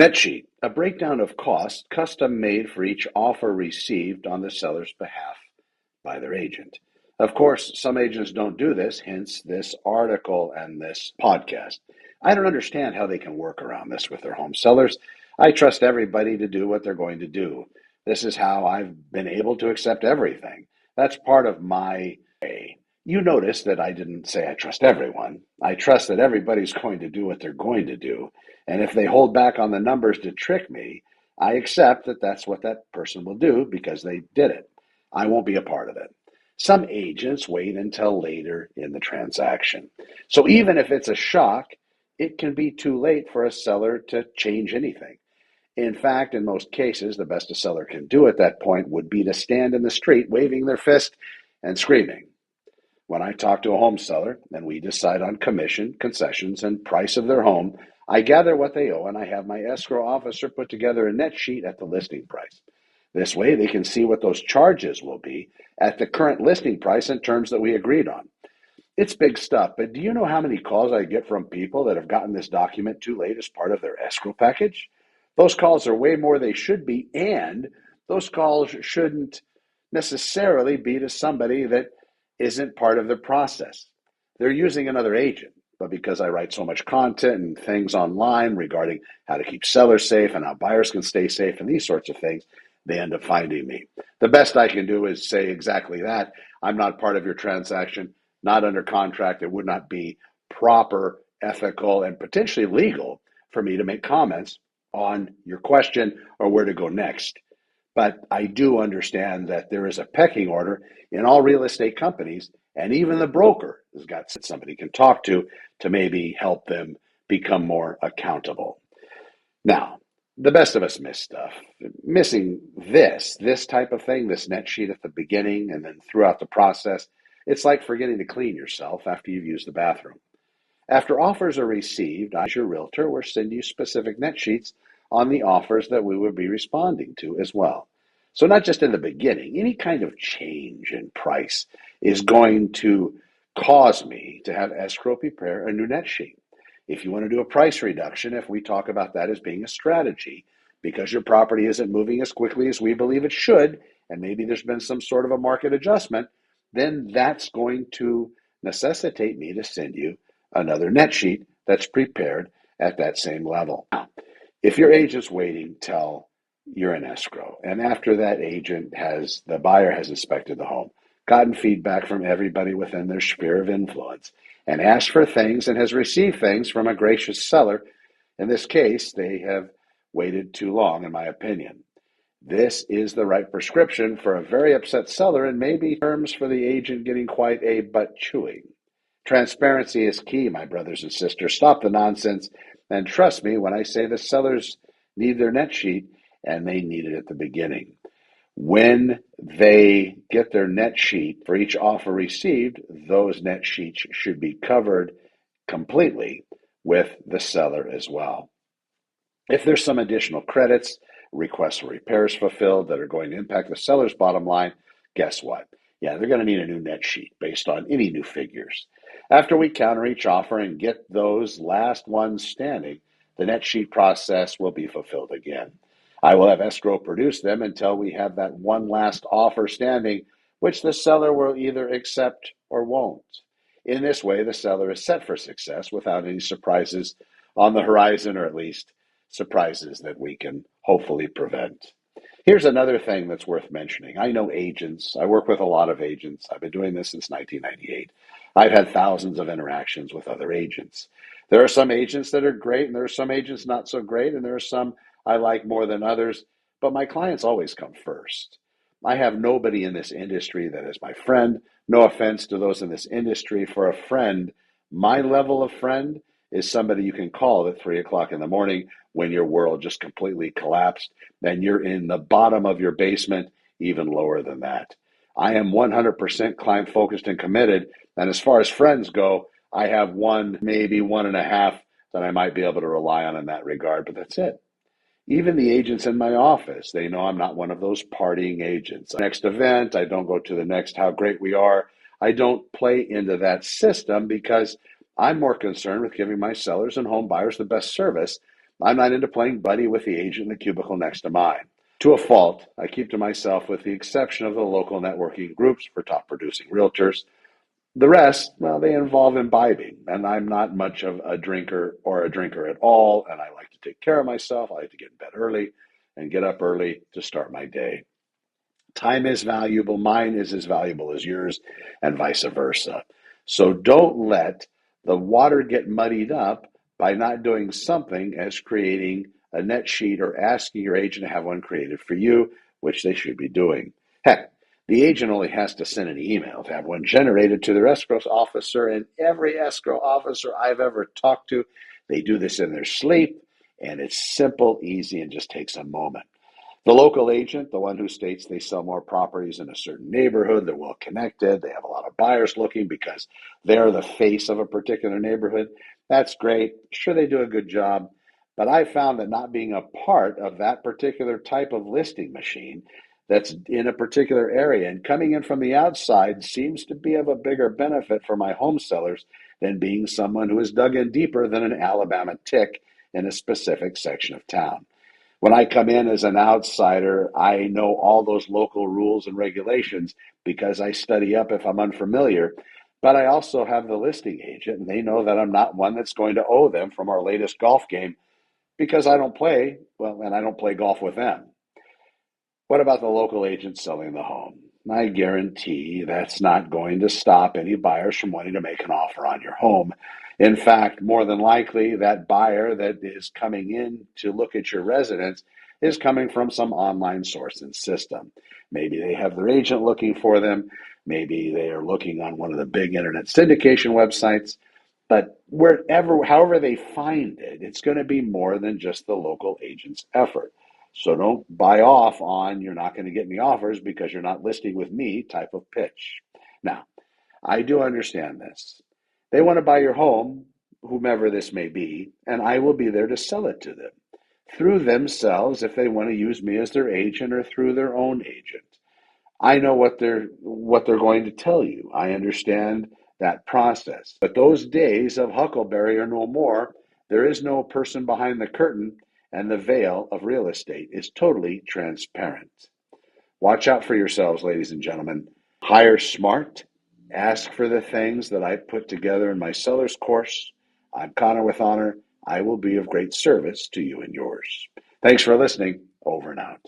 Net sheet, a breakdown of costs custom made for each offer received on the seller's behalf by their agent. Of course, some agents don't do this, hence this article and this podcast. I don't understand how they can work around this with their home sellers. I trust everybody to do what they're going to do. This is how I've been able to accept everything. That's part of my way. You notice that I didn't say I trust everyone. I trust that everybody's going to do what they're going to do. And if they hold back on the numbers to trick me, I accept that that's what that person will do because they did it. I won't be a part of it. Some agents wait until later in the transaction. So even if it's a shock, it can be too late for a seller to change anything. In fact, in most cases, the best a seller can do at that point would be to stand in the street waving their fist and screaming. When I talk to a home seller and we decide on commission, concessions, and price of their home, I gather what they owe and I have my escrow officer put together a net sheet at the listing price. This way they can see what those charges will be at the current listing price and terms that we agreed on. It's big stuff, but do you know how many calls I get from people that have gotten this document too late as part of their escrow package? Those calls are way more they should be, and those calls shouldn't necessarily be to somebody that isn't part of the process. They're using another agent, but because I write so much content and things online regarding how to keep sellers safe and how buyers can stay safe and these sorts of things, they end up finding me. The best I can do is say exactly that. I'm not part of your transaction, not under contract. It would not be proper, ethical, and potentially legal for me to make comments on your question or where to go next. But I do understand that there is a pecking order in all real estate companies, and even the broker has got somebody can talk to maybe help them become more accountable. Now, the best of us miss stuff. Missing this type of thing, this net sheet at the beginning and then throughout the process, it's like forgetting to clean yourself after you've used the bathroom. After offers are received, I, as your realtor, will send you specific net sheets on the offers that we will be responding to as well. So not just in the beginning, any kind of change in price is going to cause me to have escrow prepare a new net sheet. If you want to do a price reduction, if we talk about that as being a strategy, because your property isn't moving as quickly as we believe it should, and maybe there's been some sort of a market adjustment, then that's going to necessitate me to send you another net sheet that's prepared at that same level. Now, if your agent's waiting till you're in escrow, and after that the buyer has inspected the home, gotten feedback from everybody within their sphere of influence, and asked for things and has received things from a gracious seller, in this case, they have waited too long, in my opinion. This is the right prescription for a very upset seller and maybe terms for the agent getting quite a butt chewing. Transparency is key, my brothers and sisters. Stop the nonsense and trust me when I say the sellers need their net sheet and they need it at the beginning. When they get their net sheet for each offer received, those net sheets should be covered completely with the seller as well. If there's some additional credits, requests for repairs fulfilled that are going to impact the seller's bottom line, guess what? Yeah, they're going to need a new net sheet based on any new figures. After we counter each offer and get those last ones standing, the net sheet process will be fulfilled again. I will have escrow produce them until we have that one last offer standing, which the seller will either accept or won't. In this way, the seller is set for success without any surprises on the horizon, or at least surprises that we can hopefully prevent. Here's another thing that's worth mentioning. I know agents. I work with a lot of agents. I've been doing this since 1998. I've had thousands of interactions with other agents. There are some agents that are great, and there are some agents not so great, and there are some I like more than others, but my clients always come first. I have nobody in this industry that is my friend. No offense to those in this industry. For a friend, my level of friend is somebody you can call at 3 o'clock in the morning when your world just completely collapsed and you're in the bottom of your basement, even lower than that. I am 100% client focused and committed. And as far as friends go, I have one, maybe one and a half that I might be able to rely on in that regard, but that's it. Even the agents in my office, they know I'm not one of those partying agents. Next event, I don't go to the next how great we are. I don't play into that system because I'm more concerned with giving my sellers and home buyers the best service I'm not into playing buddy with the agent in the cubicle next to mine. To a fault, I keep to myself with the exception of the local networking groups for top producing realtors. The rest, well, they involve imbibing, and I'm not much of a drinker or a drinker at all, and I like to take care of myself. I like to get in bed early and get up early to start my day. Time is valuable, mine is as valuable as yours, and vice versa. So don't let the water get muddied up by not doing something as creating a net sheet or asking your agent to have one created for you, which they should be doing. Heck, the agent only has to send an email to have one generated to their escrow officer, and every escrow officer I've ever talked to, they do this in their sleep, and it's simple, easy, and just takes a moment. The local agent, the one who states they sell more properties in a certain neighborhood, they're well connected, they have a lot of buyers looking because they're the face of a particular neighborhood. That's great. Sure, they do a good job. But I found that not being a part of that particular type of listing machine that's in a particular area and coming in from the outside seems to be of a bigger benefit for my home sellers than being someone who is dug in deeper than an Alabama tick in a specific section of town. When I come in as an outsider, I know all those local rules and regulations because I study up if I'm unfamiliar. But I also have the listing agent, and they know that I'm not one that's going to owe them from our latest golf game because I don't play, well, and I don't play golf with them. What about the local agent selling the home? I guarantee that's not going to stop any buyers from wanting to make an offer on your home. In fact, more than likely, that buyer that is coming in to look at your residence is coming from some online source and system. Maybe they have their agent looking for them. Maybe they are looking on one of the big internet syndication websites. But wherever, however they find it, it's going to be more than just the local agent's effort. So don't buy off on you're not going to get any offers because you're not listing with me type of pitch. Now, I do understand this. They want to buy your home, whomever this may be, and I will be there to sell it to them through themselves if they want to use me as their agent or through their own agent. I know what they're going to tell you. I understand that process. But those days of Huckleberry are no more. There is no person behind the curtain, and the veil of real estate is totally transparent. Watch out for yourselves, ladies and gentlemen. Hire smart. Ask for the things that I put together in my seller's course. I'm Connor with Honor. I will be of great service to you and yours. Thanks for listening. Over and out.